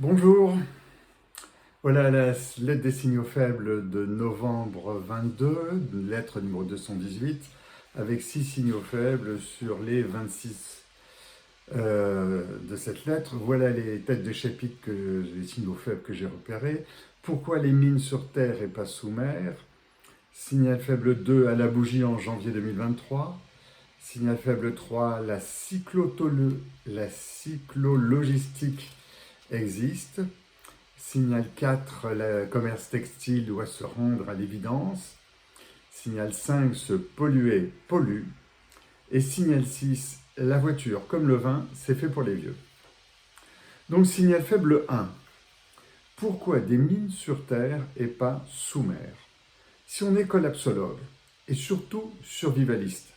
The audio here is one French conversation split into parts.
Bonjour, voilà la lettre des signaux faibles de novembre 22, lettre numéro 218, avec 6 signaux faibles sur les 26 de cette lettre. Voilà les têtes de chapitre, les signaux faibles que j'ai repérés. Pourquoi les mines sur Terre et pas sous mer? Signal faible 2 à la bougie en janvier 2023. Signal faible 3, la cyclologistique existe. Signal 4, le commerce textile doit se rendre à l'évidence. Signal 5, se polluer pollue. Et signal 6, la voiture, comme le vin, c'est fait pour les vieux. Donc signal faible 1, pourquoi des mines sur Terre et pas sous mer? Si on est collapsologue et surtout survivaliste,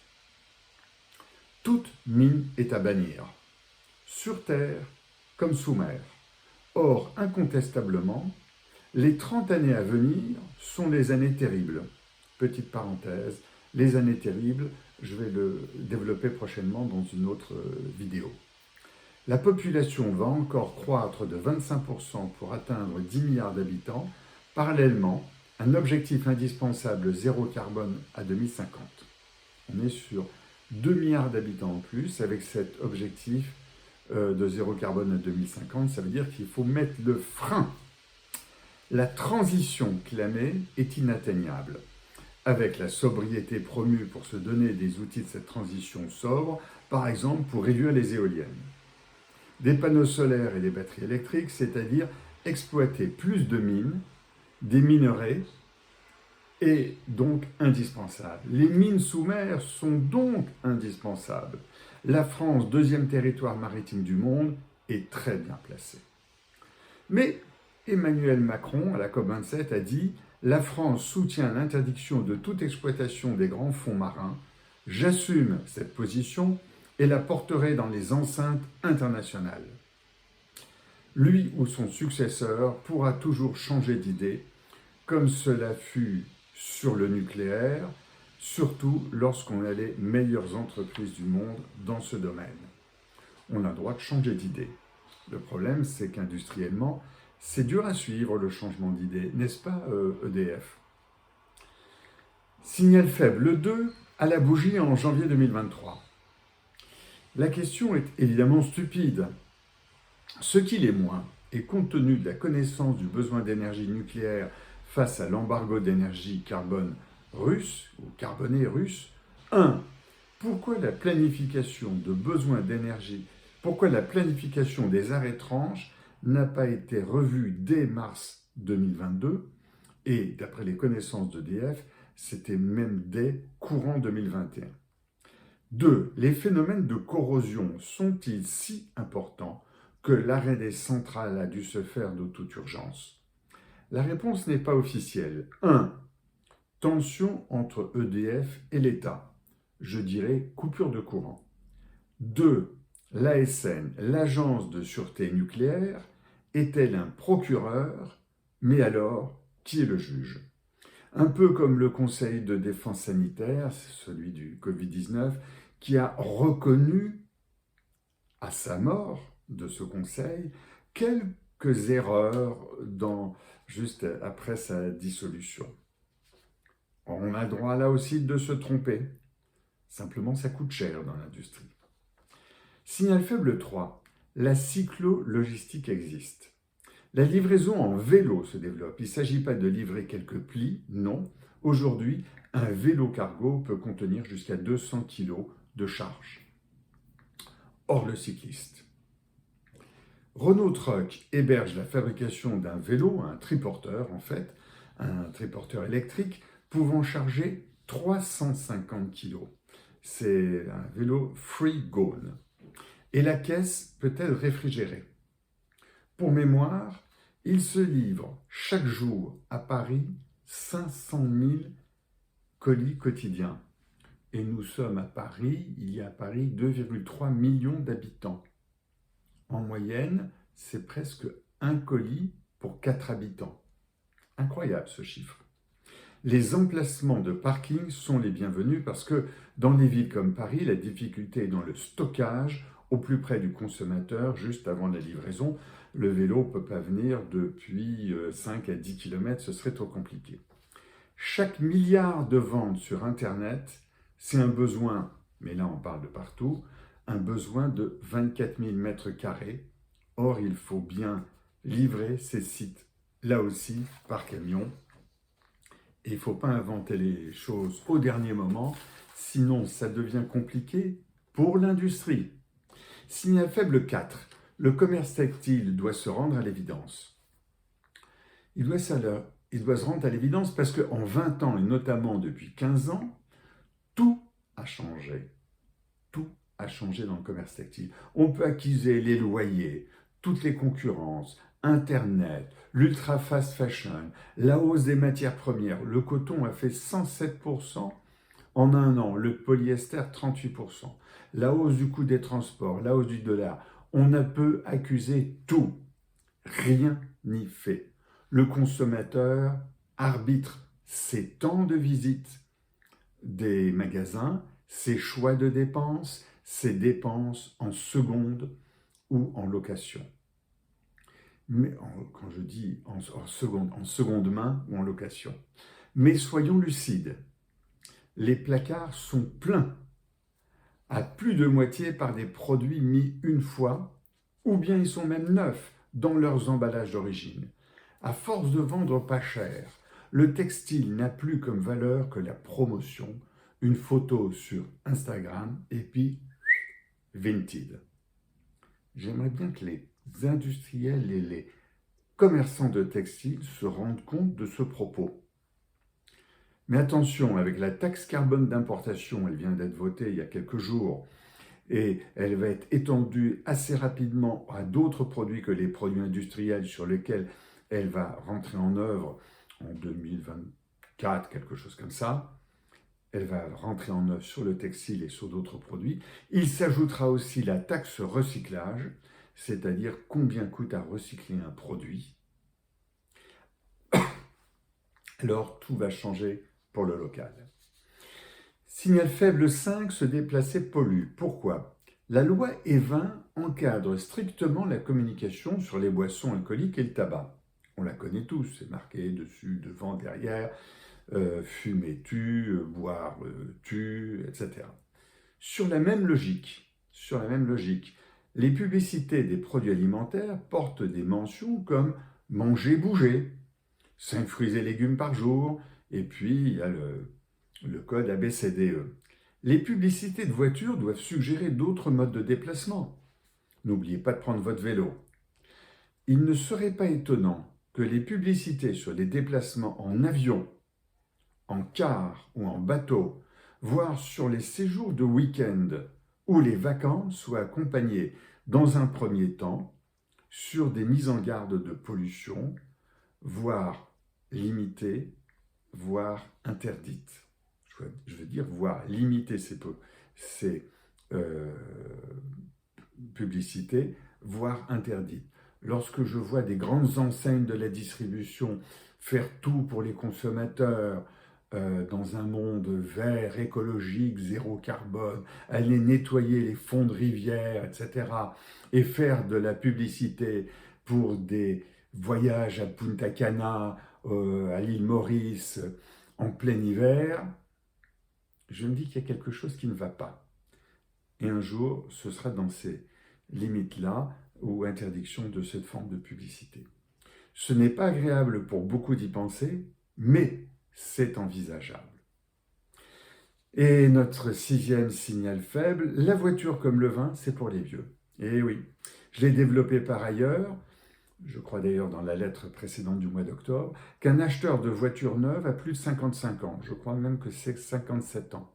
toute mine est à bannir, sur Terre comme sous mer. Or, incontestablement, les 30 années à venir sont les années terribles. Petite parenthèse, les années terribles, je vais le développer prochainement dans une autre vidéo. La population va encore croître de 25% pour atteindre 10 milliards d'habitants. Parallèlement, un objectif indispensable zéro carbone à 2050. On est sur 2 milliards d'habitants en plus avec cet objectif de zéro carbone à 2050. Ça veut dire qu'il faut mettre le frein. La transition clamée est inatteignable. Avec la sobriété promue pour se donner des outils de cette transition sobre, par exemple pour réduire les éoliennes. Des panneaux solaires et des batteries électriques, c'est-à-dire exploiter plus de mines, des minerais, est donc indispensable. Les mines sous mer sont donc indispensables. La France, deuxième territoire maritime du monde, est très bien placée. Mais Emmanuel Macron, à la COP27, a dit « La France soutient l'interdiction de toute exploitation des grands fonds marins. J'assume cette position et la porterai dans les enceintes internationales. » Lui ou son successeur pourra toujours changer d'idée, comme cela fut sur le nucléaire, surtout lorsqu'on a les meilleures entreprises du monde dans ce domaine. On a le droit de changer d'idée. Le problème, c'est qu'industriellement, c'est dur à suivre le changement d'idée, n'est-ce pas EDF? Signal faible 2 à la bougie en janvier 2023. La question est évidemment stupide. Ce qui l'est moins, et compte tenu de la connaissance du besoin d'énergie nucléaire face à l'embargo d'énergie carbone russe, ou carbonée russe, 1. Pourquoi la planification de besoins d'énergie, pourquoi la planification des arrêts tranches n'a pas été revue dès mars 2022, et d'après les connaissances d'EDF, c'était même dès courant 2021. 2. Les phénomènes de corrosion sont-ils si importants que l'arrêt des centrales a dû se faire de toute urgence? La réponse n'est pas officielle. 1. Tension entre EDF et l'État. Je dirais coupure de courant. 2. L'ASN, l'Agence de sûreté nucléaire, est-elle un procureur? Mais alors, qui est le juge? Un peu comme le Conseil de défense sanitaire, celui du Covid-19, qui a reconnu à sa mort de ce Conseil quelques erreurs juste après sa dissolution. On a le droit là aussi de se tromper. Simplement, ça coûte cher dans l'industrie. Signal faible 3. La cyclo-logistique existe. La livraison en vélo se développe. Il ne s'agit pas de livrer quelques plis, non. Aujourd'hui, un vélo cargo peut contenir jusqu'à 200 kg de charge. Or, le cycliste. Renault Truck héberge la fabrication d'un vélo, un triporteur en fait, un triporteur électrique pouvant charger 350 kg. C'est un vélo free-gone. Et la caisse peut être réfrigérée. Pour mémoire, il se livre chaque jour à Paris 500 000 colis quotidiens. Et nous sommes à Paris, il y a à Paris 2,3 millions d'habitants. En moyenne, c'est presque un colis pour 4 habitants. Incroyable ce chiffre. Les emplacements de parking sont les bienvenus parce que dans les villes comme Paris, la difficulté est dans le stockage au plus près du consommateur juste avant la livraison. Le vélo ne peut pas venir depuis 5 à 10 km, ce serait trop compliqué. Chaque milliard de ventes sur Internet, c'est un besoin, mais là on parle de partout, un besoin de 24 000 mètres carrés. Or, il faut bien livrer ces sites, là aussi, par camion. Et il ne faut pas inventer les choses au dernier moment, sinon ça devient compliqué pour l'industrie. Signal faible 4. Le commerce textile doit se rendre à l'évidence. Il doit se rendre à l'évidence parce qu'en 20 ans, et notamment depuis 15 ans, tout a changé. Tout a changé dans le commerce textile. On peut accuser les loyers, toutes les concurrences, Internet, l'ultra fast fashion, la hausse des matières premières. Le coton a fait 107% en un an, le polyester 38%. La hausse du coût des transports, la hausse du dollar. On a peut accuser tout. Rien n'y fait. Le consommateur arbitre ses temps de visite des magasins, ses choix de dépenses, ses dépenses en seconde ou en location. Mais quand je dis en seconde main ou en location. Mais soyons lucides, les placards sont pleins, à plus de moitié par des produits mis une fois, ou bien ils sont même neufs dans leurs emballages d'origine. À force de vendre pas cher, le textile n'a plus comme valeur que la promotion, une photo sur Instagram et puis Vinted. J'aimerais bien que les industriels et les commerçants de textiles se rendent compte de ce propos. Mais attention, avec la taxe carbone d'importation, elle vient d'être votée il y a quelques jours, et elle va être étendue assez rapidement à d'autres produits que les produits industriels sur lesquels elle va rentrer en œuvre en 2024, quelque chose comme ça. Elle va rentrer en œuvre sur le textile et sur d'autres produits. Il s'ajoutera aussi la taxe recyclage, c'est-à-dire combien coûte à recycler un produit. Alors tout va changer pour le local. Signal faible 5, se déplacer pollue. Pourquoi ? La loi E20 encadre strictement la communication sur les boissons alcooliques et le tabac. On la connaît tous, c'est marqué dessus, devant, derrière, fumer tue, boire tue, etc. Sur la même logique, les publicités des produits alimentaires portent des mentions comme « manger, bouger », 5 fruits et légumes par jour, et puis il y a le code ABCDE. Les publicités de voitures doivent suggérer d'autres modes de déplacement. N'oubliez pas de prendre votre vélo. Il ne serait pas étonnant que les publicités sur les déplacements en avion, en car ou en bateau, voire sur les séjours de week-end ou les vacances soient accompagnées dans un premier temps sur des mises en garde de pollution, voire limitées, voire interdites. Je veux dire, voire limiter ces publicités, voire interdites. Lorsque je vois des grandes enseignes de la distribution faire tout pour les consommateurs dans un monde vert, écologique, zéro carbone, aller nettoyer les fonds de rivière, etc., et faire de la publicité pour des voyages à Punta Cana, à l'île Maurice, en plein hiver, je me dis qu'il y a quelque chose qui ne va pas. Et un jour, ce sera dans ces limites-là ou interdiction de cette forme de publicité. Ce n'est pas agréable pour beaucoup d'y penser, mais c'est envisageable. Et notre 6e signal faible, la voiture comme le vin, c'est pour les vieux. Et oui, je l'ai développé par ailleurs, je crois d'ailleurs dans la lettre précédente du mois d'octobre, qu'un acheteur de voiture neuve a plus de 55 ans. Je crois même que c'est 57 ans.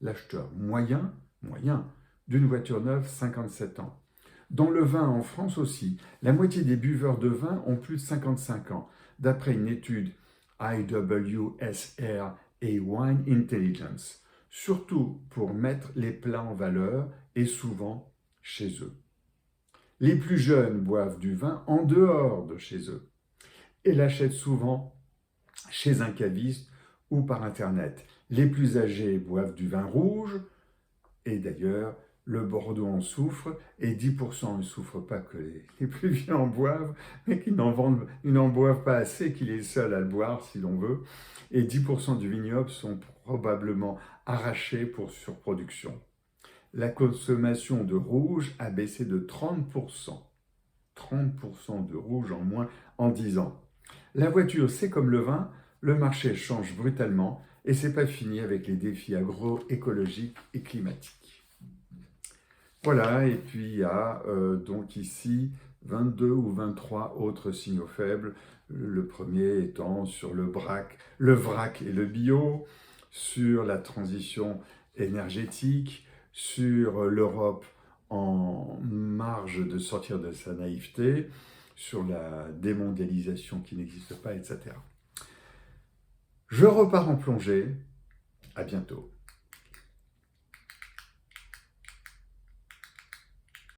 L'acheteur moyen d'une voiture neuve, 57 ans. Dans le vin en France aussi, la moitié des buveurs de vin ont plus de 55 ans, d'après une étude IWSR et Wine Intelligence, surtout pour mettre les plats en valeur et souvent chez eux. Les plus jeunes boivent du vin en dehors de chez eux et l'achètent souvent chez un caviste ou par Internet. Les plus âgés boivent du vin rouge et d'ailleurs, le Bordeaux en souffre, et 10% ne souffrent pas que les plus vieux en boivent, mais ils n'en boivent pas assez, qu'il est le seul à le boire si l'on veut, et 10% du vignoble sont probablement arrachés pour surproduction. La consommation de rouge a baissé de 30%. 30% de rouge en moins en 10 ans. La voiture, c'est comme le vin, le marché change brutalement et c'est pas fini avec les défis agroécologiques et climatiques. Voilà, et puis il y a donc ici 22 ou 23 autres signaux faibles. Le premier étant sur le vrac et le bio, sur la transition énergétique, sur l'Europe en marge de sortir de sa naïveté, sur la démondialisation qui n'existe pas, etc. Je repars en plongée. À bientôt.